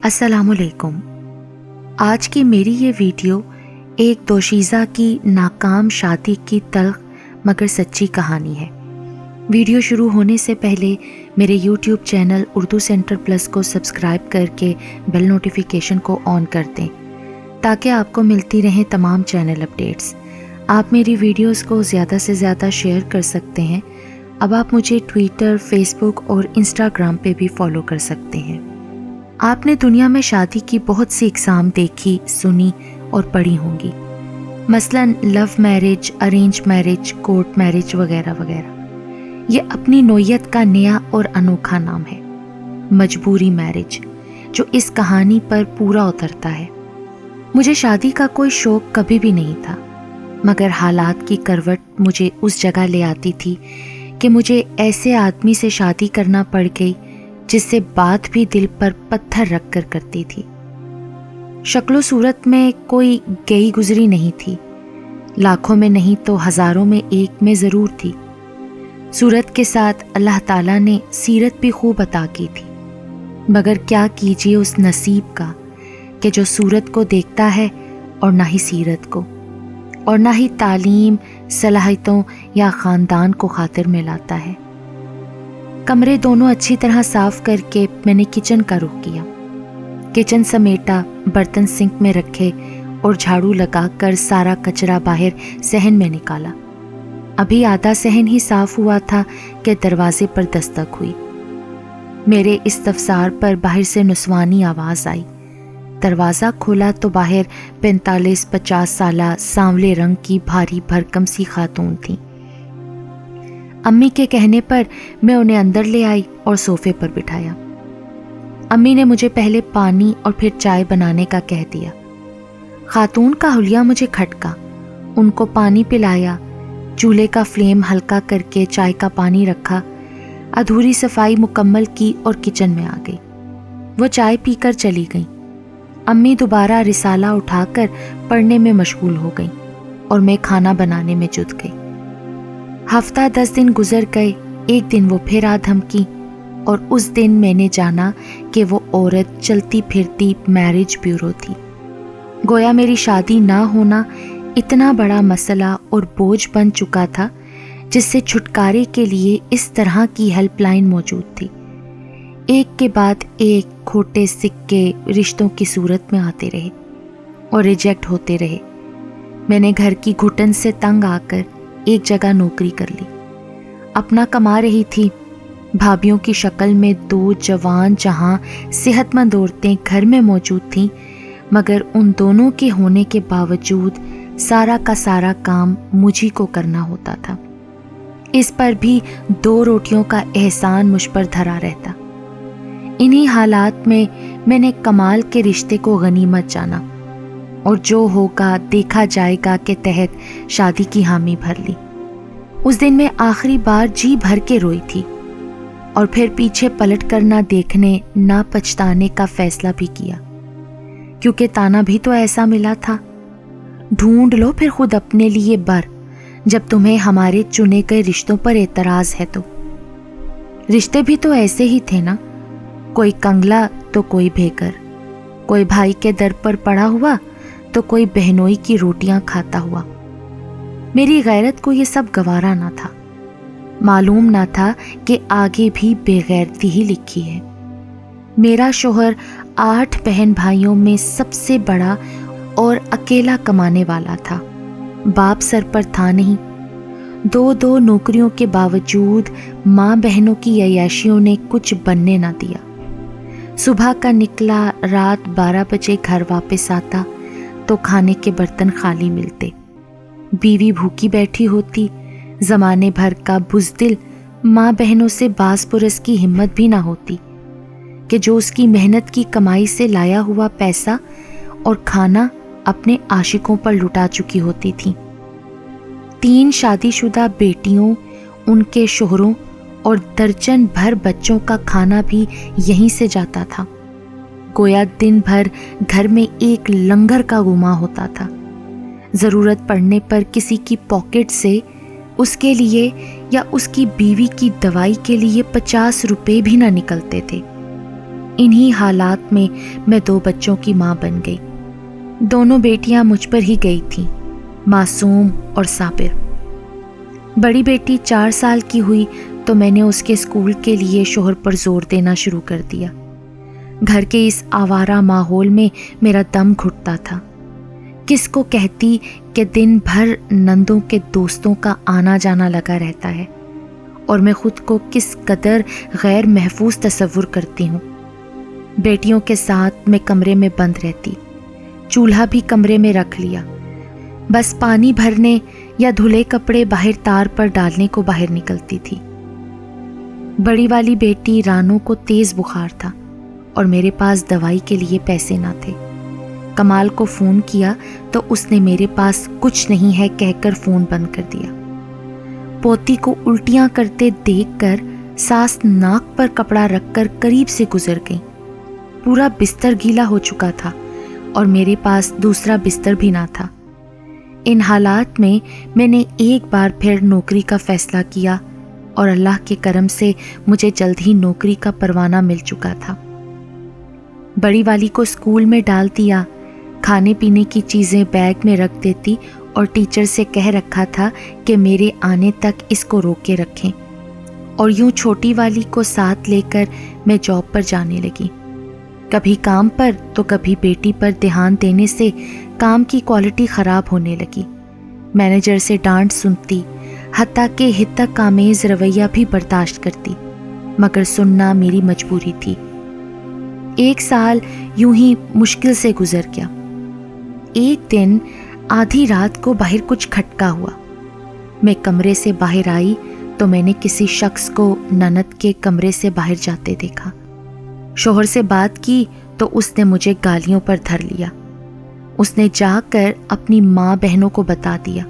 السلام علیکم۔ آج کی میری یہ ویڈیو ایک دوشیزہ کی ناکام شادی کی تلخ مگر سچی کہانی ہے۔ ویڈیو شروع ہونے سے پہلے میرے YouTube channel Urdu centre plus کو سبسکرائب کر کے بیل نوٹیفیکیشن کو آن کر دیں تاکہ آپ کو ملتی رہیں تمام چینل اپڈیٹس۔ آپ میری ویڈیوز کو زیادہ سے زیادہ شیئر کر سکتے ہیں۔ اب آپ مجھے ٹویٹر، فیس بک اور انسٹاگرام پہ بھی فالو کر سکتے ہیں۔ آپ نے دنیا میں شادی کی بہت سی اقسام دیکھی، سنی اور پڑھی ہوں گی، مثلاً love marriage, arrange marriage, court marriage وغیرہ وغیرہ۔ یہ اپنی نوعیت کا نیا اور انوکھا نام ہے، مجبوری میرج، جو اس کہانی پر پورا اترتا ہے۔ مجھے شادی کا کوئی شوق کبھی بھی نہیں تھا، مگر حالات کی کروٹ مجھے اس جگہ لے آتی تھی کہ مجھے ایسے آدمی سے شادی کرنا پڑ گئی جس سے بات بھی دل پر پتھر رکھ کر کرتی تھی۔ شکل و صورت میں کوئی گئی گزری نہیں تھی، لاکھوں میں نہیں تو ہزاروں میں ایک میں ضرور تھی۔ صورت کے ساتھ اللہ تعالیٰ نے سیرت بھی خوب عطا کی تھی، مگر کیا کیجیے اس نصیب کا کہ جو صورت کو دیکھتا ہے اور نہ ہی سیرت کو، اور نہ ہی تعلیم، صلاحیتوں یا خاندان کو خاطر میں لاتا ہے۔ کمرے دونوں اچھی طرح صاف کر کے میں نے کچن کا رخ کیا۔ کچن سمیٹا، برتن سنک میں رکھے اور جھاڑو لگا کر سارا کچرا باہر صحن میں نکالا۔ ابھی آدھا صحن ہی صاف ہوا تھا کہ دروازے پر دستک ہوئی۔ میرے استفسار پر باہر سے نسوانی آواز آئی۔ دروازہ کھولا تو باہر 45-50 سالہ سانولے رنگ کی بھاری بھرکم سی خاتون تھیں۔ امی کے کہنے پر میں انہیں اندر لے آئی اور صوفے پر بٹھایا۔ امی نے مجھے پہلے پانی اور پھر چائے بنانے کا کہہ دیا۔ خاتون کا حلیہ مجھے کھٹکا، ان کو پانی پلایا، چولہے کا فلیم ہلکا کر کے چائے کا پانی رکھا، ادھوری صفائی مکمل کی اور کچن میں آ گئی۔ وہ چائے پی کر چلی گئیں۔ امی دوبارہ رسالہ اٹھا کر پڑھنے میں مشغول ہو گئیں اور میں کھانا بنانے میں جت گئی۔ ہفتہ 10 دن گزر گئے۔ ایک دن وہ پھر آ دھمکی، اور اس دن میں نے جانا کہ وہ عورت چلتی پھرتی میرج بیورو تھی۔ گویا میری شادی نہ ہونا اتنا بڑا مسئلہ اور بوجھ بن چکا تھا جس سے چھٹکارے کے لیے اس طرح کی ہیلپ لائن موجود تھی۔ ایک کے بعد ایک کھوٹے سکے رشتوں کی صورت میں آتے رہے اور ریجیکٹ ہوتے رہے۔ میں نے گھر کی گھٹن سے تنگ آ کر ایک جگہ نوکری کر لی۔ اپنا کما رہی تھی۔ بھابھیوں کی شکل میں 2 جوان جہاں صحت مند عورتیں گھر میں موجود تھیں، مگر ان دونوں کے ہونے کے باوجود سارا کا سارا کام مجھی کو کرنا ہوتا تھا۔ اس پر بھی 2 روٹیوں کا احسان مجھ پر دھرا رہتا۔ انہی حالات میں میں نے کمال کے رشتے کو غنیمت جانا اور جو ہوگا دیکھا جائے گا کے تحت شادی کی حامی بھر لی۔ اس دن میں آخری بار جی بھر کے روئی تھی اور پھر پیچھے پلٹ کر نہ دیکھنے نہ پچھتانے کا فیصلہ بھی کیا، کیونکہ تانا بھی تو ایسا ملا تھا، ڈھونڈ لو پھر خود اپنے لیے بر، جب تمہیں ہمارے چنے گئے رشتوں پر اعتراض ہے تو۔ رشتے بھی تو ایسے ہی تھے نا، کوئی کنگلا تو کوئی بھیگر، کوئی بھائی کے در پر پڑا ہوا تو کوئی بہنوئی کی روٹیاں کھاتا ہوا۔ میری غیرت کو یہ سب گوارا نہ تھا۔ معلوم نہ تھا کہ آگے بھی بے غیرتی ہی لکھی ہے۔ میرا شوہر 8 بہن بھائیوں میں سب سے بڑا اور اکیلا کمانے والا تھا۔ باپ سر پر تھا نہیں۔ 2 نوکریوں کے باوجود ماں بہنوں کی عیاشیوں نے کچھ بننے نہ دیا۔ صبح کا نکلا، رات 12 بجے گھر واپس آتا تو کھانے کے برتن خالی ملتے۔ بیوی بھوکی بیٹھی ہوتی، زمانے بھر کا بزدل ماں بہنوں سے باز پرس کی ہمت بھی نہ ہوتی کہ جو اس کی محنت کی کمائی سے لایا ہوا پیسہ اور کھانا اپنے عاشقوں پر لٹا چکی ہوتی تھی۔ 3 شادی شدہ بیٹیوں، ان کے شوہروں اور درجن بھر بچوں کا کھانا بھی یہیں سے جاتا تھا۔ گویا دن بھر گھر میں ایک لنگر کا گما ہوتا تھا۔ ضرورت پڑنے پر کسی کی پاکٹ سے اس کے لیے یا اس کی بیوی کی دوائی کے لیے 50 روپے بھی نہ نکلتے تھے۔ انہی حالات میں میں 2 بچوں کی ماں بن گئی۔ دونوں بیٹیاں مجھ پر ہی گئی تھیں، معصوم اور صابر۔ بڑی بیٹی 4 سال کی ہوئی تو میں نے اس کے اسکول کے لیے شوہر پر زور دینا شروع کر دیا۔ گھر کے اس آوارہ ماحول میں میرا دم گھٹتا تھا۔ کس کو کہتی کہ دن بھر نندوں کے دوستوں کا آنا جانا لگا رہتا ہے، اور میں خود کو کس قدر غیر محفوظ تصور کرتی ہوں۔ بیٹیوں کے ساتھ میں کمرے میں بند رہتی، چولہا بھی کمرے میں رکھ لیا، بس پانی بھرنے یا دھلے کپڑے باہر تار پر ڈالنے کو باہر نکلتی تھی۔ بڑی والی بیٹی رانو کو تیز بخار تھا اور میرے پاس دوائی کے لیے پیسے نہ تھے۔ کمال کو فون کیا تو اس نے میرے پاس کچھ نہیں ہے کہہ کر فون بند کر دیا۔ پوتی کو الٹیاں کرتے دیکھ کر ساس ناک پر کپڑا رکھ کر قریب سے گزر گئی۔ پورا بستر گیلا ہو چکا تھا اور میرے پاس دوسرا بستر بھی نہ تھا۔ ان حالات میں نے ایک بار پھر نوکری کا فیصلہ کیا اور اللہ کے کرم سے مجھے جلد ہی نوکری کا پروانہ مل چکا تھا۔ بڑی والی کو اسکول میں ڈال دیا، کھانے پینے کی چیزیں بیگ میں رکھ دیتی اور ٹیچر سے کہہ رکھا تھا کہ میرے آنے تک اس کو روک کے رکھیں، اور یوں چھوٹی والی کو ساتھ لے کر میں جاب پر جانے لگی۔ کبھی کام پر تو کبھی بیٹی پر دھیان دینے سے کام کی کوالٹی خراب ہونے لگی۔ مینیجر سے ڈانٹ سنتی، حتیٰ کہ ہتک آمیز رویہ بھی برداشت کرتی، مگر سننا میری مجبوری تھی۔ 1 سال یوں ہی مشکل سے گزر گیا۔ ایک دن آدھی رات کو باہر کچھ کھٹکا ہوا۔ میں کمرے سے باہر آئی تو میں نے کسی شخص کو نند کے کمرے سے باہر جاتے دیکھا۔ شوہر سے بات کی تو اس نے مجھے گالیوں پر دھر لیا۔ اس نے جا کر اپنی ماں بہنوں کو بتا دیا۔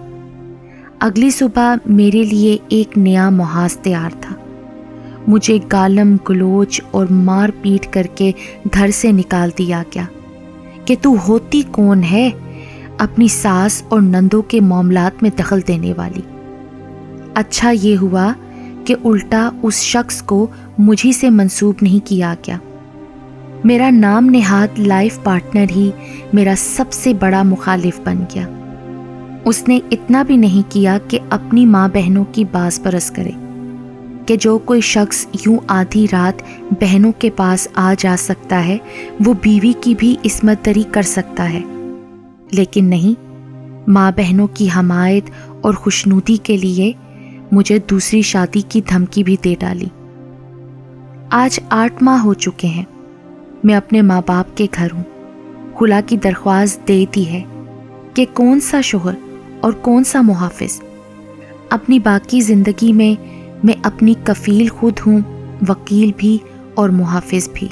اگلی صبح میرے لیے ایک نیا محاذ تیار تھا۔ مجھے گالم گلوچ اور مار پیٹ کر کے گھر سے نکال دیا گیا کہ تو ہوتی کون ہے اپنی ساس اور نندوں کے معاملات میں دخل دینے والی۔ اچھا یہ ہوا کہ الٹا اس شخص کو مجھی سے منسوب نہیں کیا گیا۔ میرا نام نہاد لائف پارٹنر ہی میرا سب سے بڑا مخالف بن گیا۔ اس نے اتنا بھی نہیں کیا کہ اپنی ماں بہنوں کی باز پرس کرے کہ جو کوئی شخص یوں آدھی رات بہنوں کے پاس آ جا سکتا ہے وہ بیوی کی بھی عصمت دری کر سکتا ہے، لیکن نہیں، ماں بہنوں کی حمایت اور خوشنودی کے لیے مجھے دوسری شادی کی دھمکی بھی دے ڈالی۔ آج 8 ماہ ہو چکے ہیں، میں اپنے ماں باپ کے گھر ہوں۔ خلا کی درخواست دے دی ہے کہ کون سا شوہر اور کون سا محافظ۔ اپنی باقی زندگی میں اپنی کفیل خود ہوں، وکیل بھی اور محافظ بھی۔